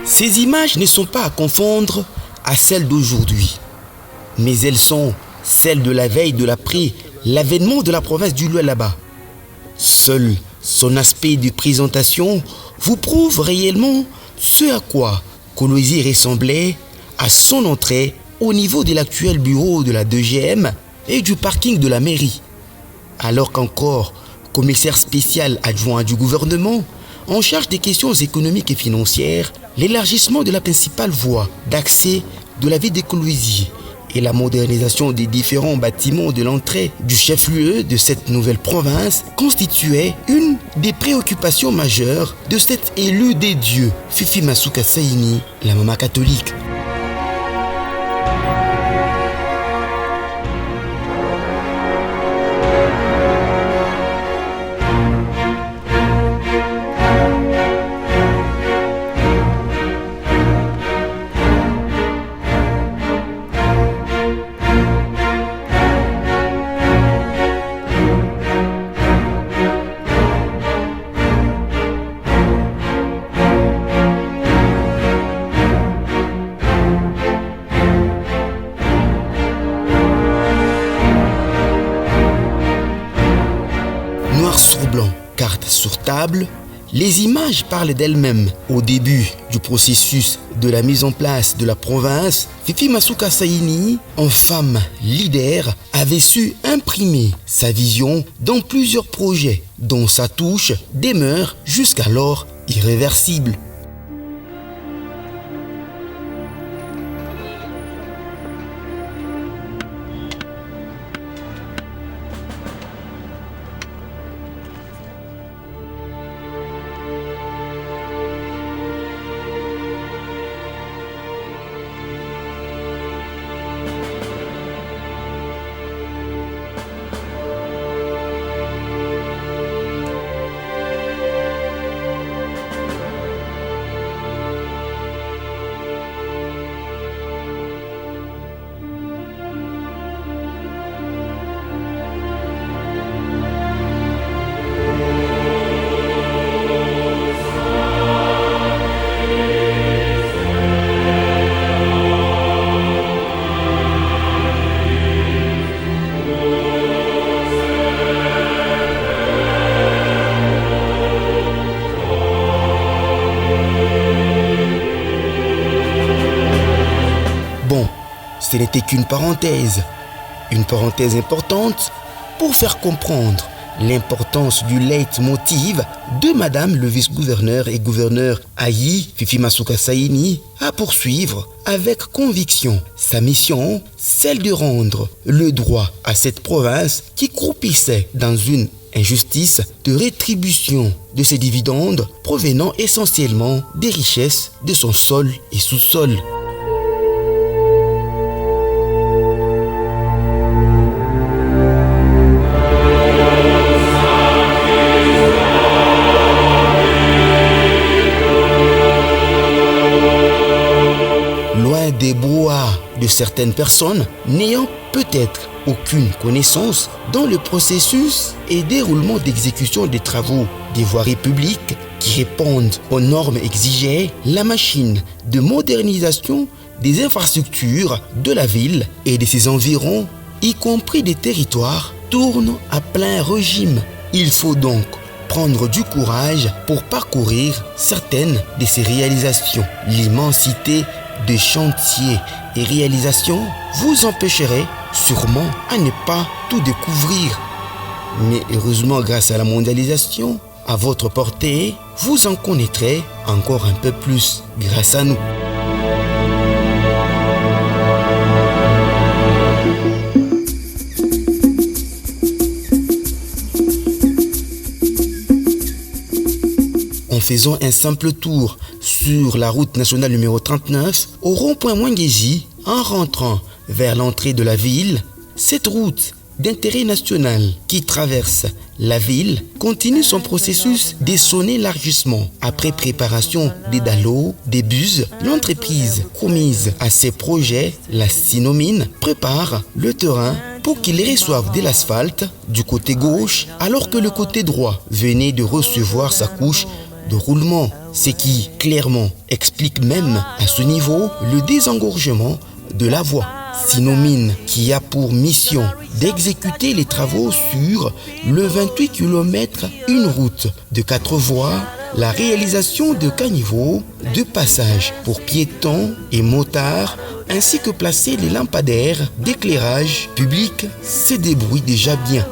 Ces images ne sont pas à confondre à celles d'aujourd'hui, mais elles sont celles de la veille de l'avènement de la province du Lualaba. Seul son aspect de présentation vous prouve réellement ce à quoi Kolwezi ressemblait à son entrée au niveau de l'actuel bureau de la 2GM et du parking de la mairie. Alors qu'encore commissaire spécial adjoint du gouvernement, en charge des questions économiques et financières, l'élargissement de la principale voie d'accès de la ville de Kolwezi et la modernisation des différents bâtiments de l'entrée du chef-lieu de cette nouvelle province constituaient une des préoccupations majeures de cet élu des dieux, Fifi Masuka Saini, la maman catholique. Noir sur blanc, carte sur table, les images parlent d'elles-mêmes. Au début du processus de la mise en place de la province, Fifi Masuka Saini, en femme leader, avait su imprimer sa vision dans plusieurs projets dont sa touche demeure jusqu'alors irréversible. Bon, ce n'était qu'une parenthèse importante pour faire comprendre l'importance du leitmotiv de Madame le vice-gouverneur et gouverneur Ayi Fifi Masuka Saini à poursuivre avec conviction sa mission, celle de rendre le droit à cette province qui croupissait dans une injustice de rétribution de ses dividendes provenant essentiellement des richesses de son sol et sous-sol. Loin des brouhahas de certaines personnes n'ayant peut-être aucune connaissance dans le processus et déroulement d'exécution des travaux des voiries publiques qui répondent aux normes exigées, la machine de modernisation des infrastructures de la ville et de ses environs, y compris des territoires, tourne à plein régime. Il faut donc prendre du courage pour parcourir certaines de ces réalisations. L'immensité de chantiers et réalisations vous empêcherait sûrement à ne pas tout découvrir. Mais heureusement, grâce à la mondialisation, à votre portée, vous en connaîtrez encore un peu plus grâce à nous. En faisant un simple tour sur la route nationale numéro 39, au rond-point Mwangezi, en rentrant vers l'entrée de la ville, cette route d'intérêt national qui traverse la ville continue son processus d'essor élargissement. Après préparation des dallos, des buses, l'entreprise commise à ces projets, la Sinomine, prépare le terrain pour qu'il reçoive de l'asphalte du côté gauche alors que le côté droit venait de recevoir sa couche de roulement, ce qui clairement explique même à ce niveau le désengorgement de la voie. Sinomine, qui a pour mission d'exécuter les travaux sur le 28 km, une route de 4 voies, la réalisation de caniveaux, de passages pour piétons et motards, ainsi que placer les lampadaires d'éclairage public, se débrouille déjà bien.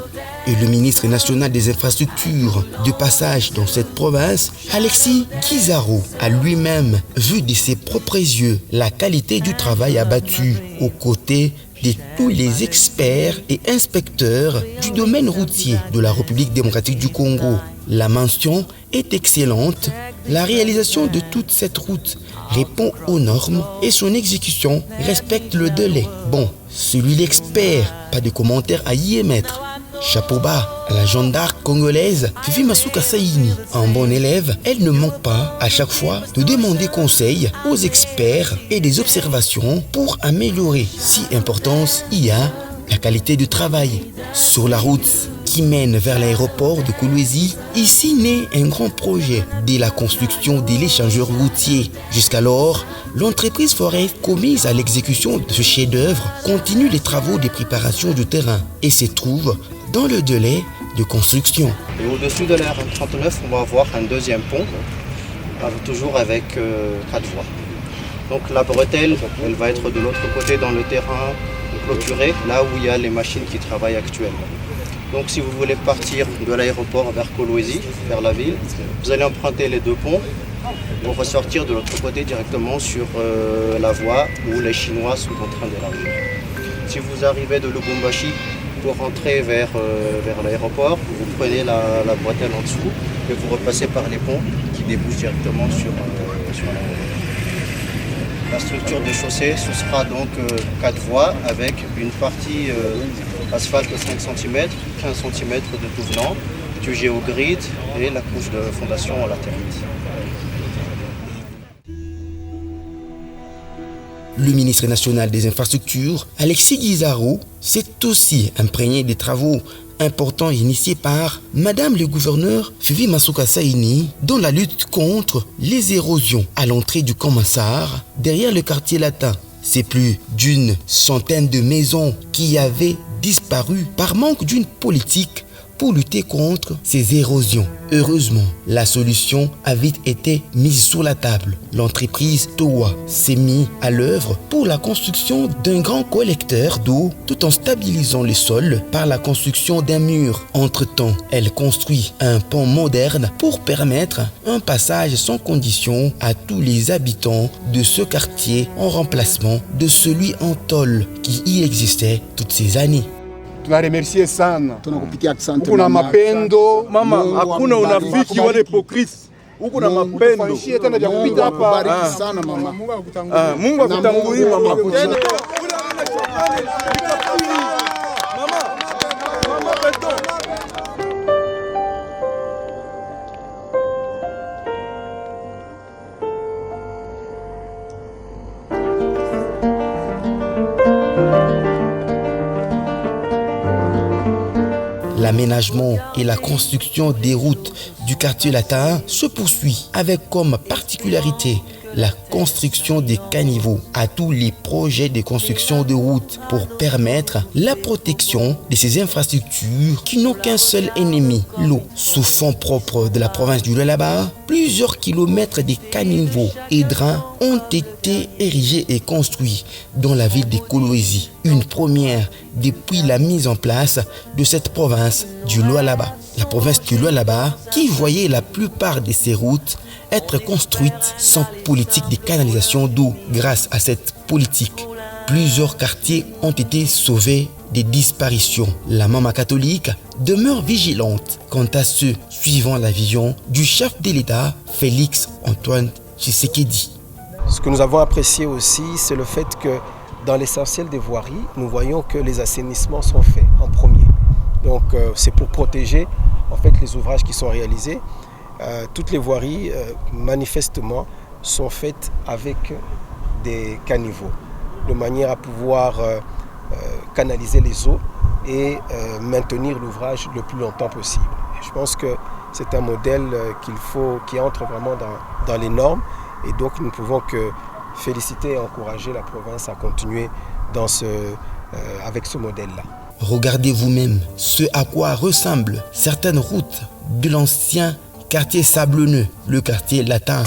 Et le ministre national des infrastructures de passage dans cette province, Alexis Guizarro, a lui-même vu de ses propres yeux la qualité du travail abattu aux côtés de tous les experts et inspecteurs du domaine routier de la République démocratique du Congo. La mention est excellente. La réalisation de toute cette route répond aux normes et son exécution respecte le délai. Bon, celui d'expert, pas de commentaires à y émettre. Chapeau bas à la Jeanne d'Arc congolaise Fifi Masuka Saini. En bon élève, elle ne manque pas à chaque fois de demander conseil aux experts et des observations pour améliorer, si importance il y a, la qualité du travail. Sur la route qui mène vers l'aéroport de Kolwezi, ici naît un grand projet de la construction de l'échangeur routier. Jusqu'alors, l'entreprise Forest, commise à l'exécution de ce chef-d'œuvre, continue les travaux de préparation du terrain et se trouve dans le délai de construction. Et au-dessus de la RN39, on va avoir un deuxième pont, toujours avec 4 voies. Donc la bretelle, elle va être de l'autre côté dans le terrain clôturé, là où il y a les machines qui travaillent actuellement. Donc si vous voulez partir de l'aéroport vers Kolwezi, vers la ville, vous allez emprunter les deux ponts pour ressortir de l'autre côté directement sur la voie où les Chinois sont en train d'élargir. Si vous arrivez de Lubumbashi pour rentrer vers l'aéroport, vous prenez la bretelle en dessous et vous repassez par les ponts qui débouchent directement sur l'aéroport. La structure des chaussées, ce sera donc 4 voies avec une partie asphalte 5 cm, 15 cm de tout venant, du géogrid et la couche de fondation en latérite. Le ministre national des infrastructures, Alexis Guizarro, s'est aussi imprégné des travaux importants initiés par Madame le gouverneur Fifi Masuka Saini dans la lutte contre les érosions à l'entrée du Komassar, derrière le quartier latin. C'est plus d'une centaine de maisons qui avaient disparu par manque d'une politique pour lutter contre ces érosions. Heureusement, la solution a vite été mise sur la table. L'entreprise Towa s'est mise à l'œuvre pour la construction d'un grand collecteur d'eau tout en stabilisant le sol par la construction d'un mur. Entre-temps, elle construit un pont moderne pour permettre un passage sans condition à tous les habitants de ce quartier en remplacement de celui en tôle qui y existait toutes ces années. Tunaremercie sana. Huku na mapendo mama, hakuna unafiki wala hipokrisi. Huku na mapendo. Mungu akutangulie mama. L'aménagement et la construction des routes du quartier latin se poursuit avec comme particularité la construction des caniveaux à tous les projets de construction de routes pour permettre la protection de ces infrastructures qui n'ont qu'un seul ennemi, l'eau. Sous fonds propres de la province du Lualaba, plusieurs kilomètres de caniveaux et drains ont été érigés et construits dans la ville de Kolwezi, une première depuis la mise en place de cette province du Lualaba. La province du Lualaba qui voyait la plupart de ses routes être construites sans politique de canalisation d'eau. Grâce à cette politique, plusieurs quartiers ont été sauvés des disparitions. La maman catholique demeure vigilante quant à ceux suivant la vision du chef de l'État, Félix Antoine Tshisekedi. Ce que nous avons apprécié aussi, c'est le fait que dans l'essentiel des voiries, nous voyons que les assainissements sont faits en premier. Donc c'est pour protéger en fait les ouvrages qui sont réalisés. Toutes les voiries, manifestement, sont faites avec des caniveaux, de manière à pouvoir canaliser les eaux et maintenir l'ouvrage le plus longtemps possible. Et je pense que c'est un modèle qui entre vraiment dans les normes. Et donc nous ne pouvons que féliciter et encourager la province à continuer avec ce modèle-là. Regardez vous-même ce à quoi ressemblent certaines routes de l'ancien quartier sablonneux, le quartier latin.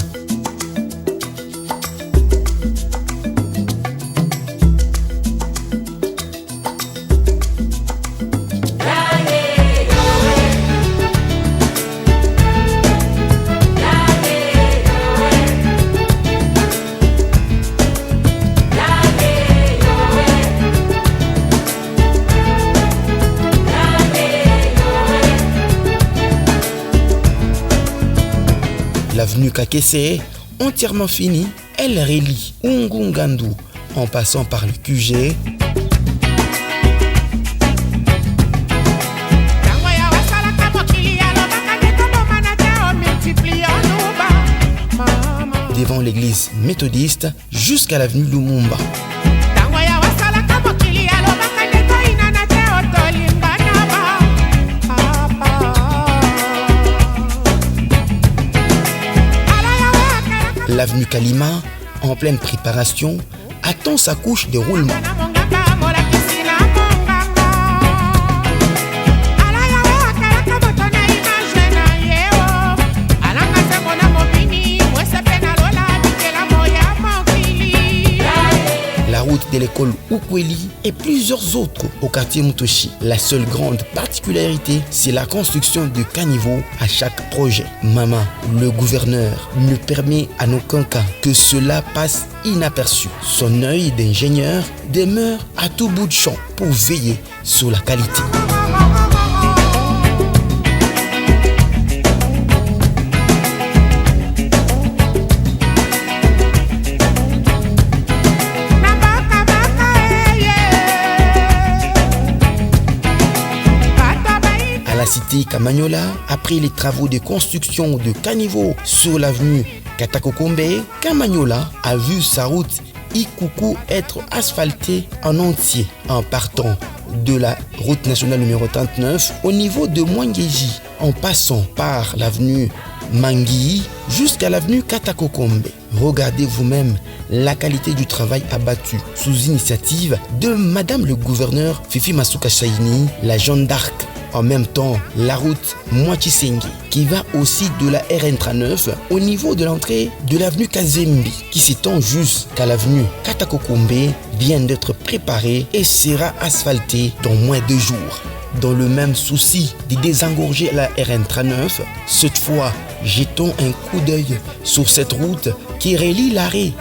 L'avenue Kakese, entièrement finie, elle relie Ngungandu en passant par le QG. Devant l'église méthodiste jusqu'à l'avenue Lumumba. L'avenue Kalima, en pleine préparation, attend sa couche de roulement. La route de l'école Ukweli et plusieurs autres au quartier Mutoshi. La seule grande particularité, c'est la construction de caniveaux à chaque projet. Maman, le gouverneur, ne permet en aucun cas que cela passe inaperçu. Son œil d'ingénieur demeure à tout bout de champ pour veiller sur la qualité. La cité Kamanyola, après les travaux de construction de caniveaux sur l'avenue Katakokombe, Kamanyola a vu sa route Ikuku être asphaltée en entier en partant de la route nationale numéro 39 au niveau de Mwangeji, en passant par l'avenue Mangui jusqu'à l'avenue Katakokombe. Regardez vous-même la qualité du travail abattu sous initiative de Madame le gouverneur Fifi Masuka Saini, la Jeanne d'Arc. En même temps, la route Mwachisengi qui va aussi de la RN39 au niveau de l'entrée de l'avenue Kazembi qui s'étend jusqu'à l'avenue Katakokombe vient d'être préparée et sera asphaltée dans moins de 2 jours. Dans le même souci de désengorger la RN39, cette fois, jetons un coup d'œil sur cette route qui relie l'arrêt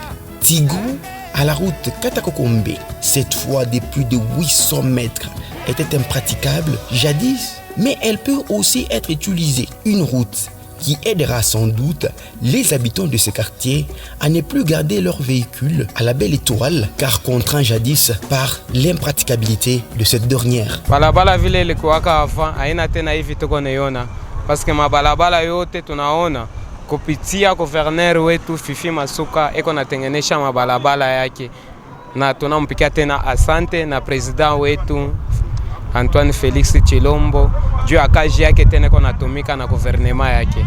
Tigou à la route Katakokombe. Cette fois de plus de 800 mètres était impraticable jadis, mais elle peut aussi être utilisée. Une route qui aidera sans doute les habitants de ce quartier à ne plus garder leur véhicule à la belle étoile, car contraint jadis par l'impraticabilité de cette dernière. Balabala vile ilikuwaka avant haina tena hivi tuko naiona, parce que mabalabala yote tunaona kupitia gouverneur wetu Fifi Masuka eko natengenesha mabalabala yake, na tunampikia tena asante na president wetu Antoine Félix Chilombo juu ya kazi yake tena iko natumika na gouvernement yake.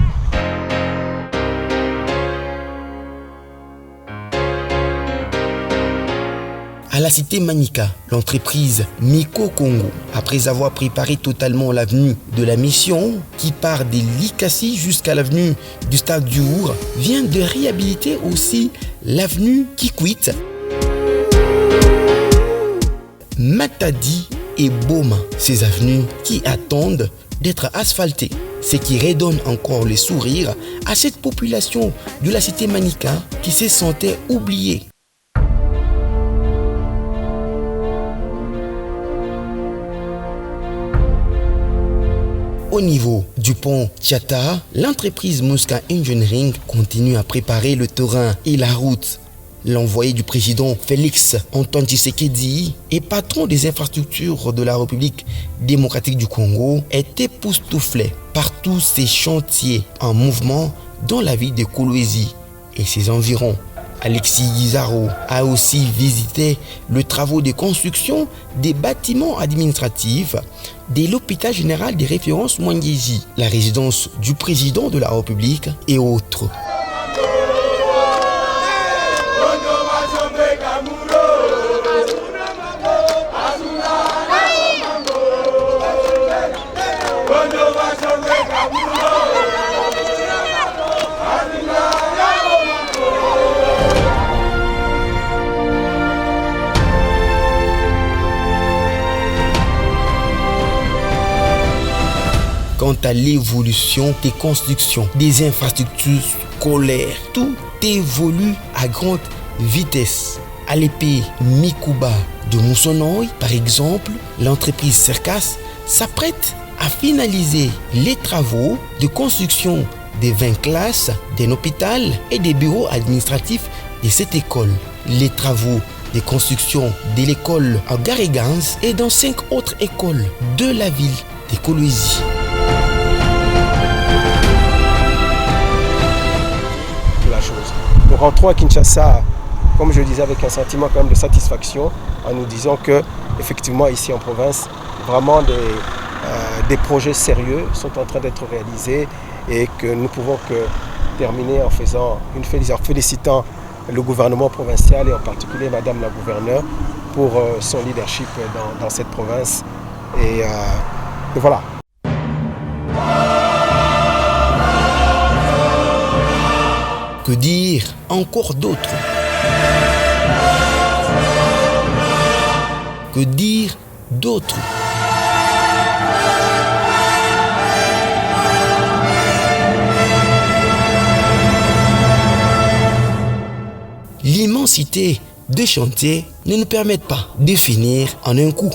À la cité Manika, l'entreprise Miko Congo, après avoir préparé totalement l'avenue de la Mission, qui part de Likasi jusqu'à l'avenue du Stade du Our, vient de réhabiliter aussi l'avenue Kikwit, Matadi et Boma, ces avenues qui attendent d'être asphaltées, ce qui redonne encore le sourire à cette population de la cité Manika qui se sentait oubliée. Au niveau du pont Tchata, l'entreprise Muska Engineering continue à préparer le terrain et la route. L'envoyé du président Félix Antoine Tshisekedi et patron des infrastructures de la République démocratique du Congo est époustouflé par tous ces chantiers en mouvement dans la ville de Kolwezi et ses environs. Alexis Guizarro a aussi visité les travaux de construction des bâtiments administratifs de l'hôpital général des références Mwangezi, la résidence du président de la République et autres. Quant à l'évolution des constructions, des infrastructures scolaires, tout évolue à grande vitesse. À l'épée Mikuba de Moussonoy, par exemple, l'entreprise Cercas s'apprête à finaliser les travaux de construction des 20 classes d'un hôpital et des bureaux administratifs de cette école. Les travaux de construction de l'école en Garigans et dans 5 autres écoles de la ville de Kolwezi. Nous rentrons à Kinshasa, comme je le disais, avec un sentiment quand même de satisfaction en nous disant que, effectivement, ici en province, vraiment des projets sérieux sont en train d'être réalisés et que nous pouvons que terminer en félicitant le gouvernement provincial et en particulier Madame la gouverneure pour son leadership dans cette province. Et voilà. Que dire encore d'autre? Que dire d'autre? L'immensité des chantiers ne nous permet pas de finir en un coup.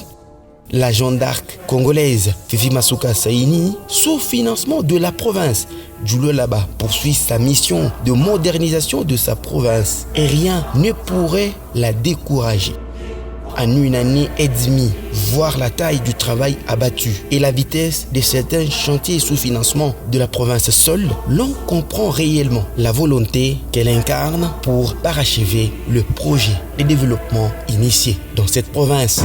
La Jeanne d'Arc congolaise Fifi Masuka Saini, sous financement de la province du Lualaba, poursuit sa mission de modernisation de sa province et rien ne pourrait la décourager. En une année et demie, voir la taille du travail abattu et la vitesse de certains chantiers sous financement de la province seule, l'on comprend réellement la volonté qu'elle incarne pour parachever le projet de développement initié dans cette province.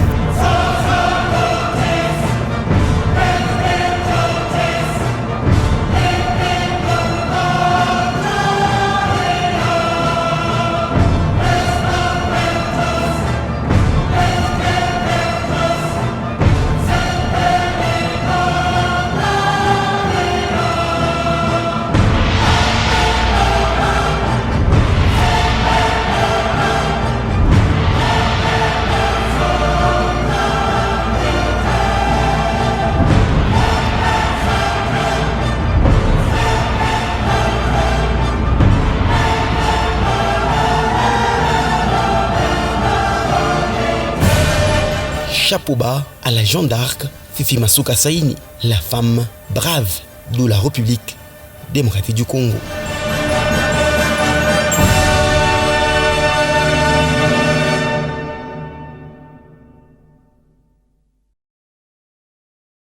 Chapeau bas à la Jeanne d'Arc Fifi Masuka Saini, la femme brave de la République démocratique du Congo.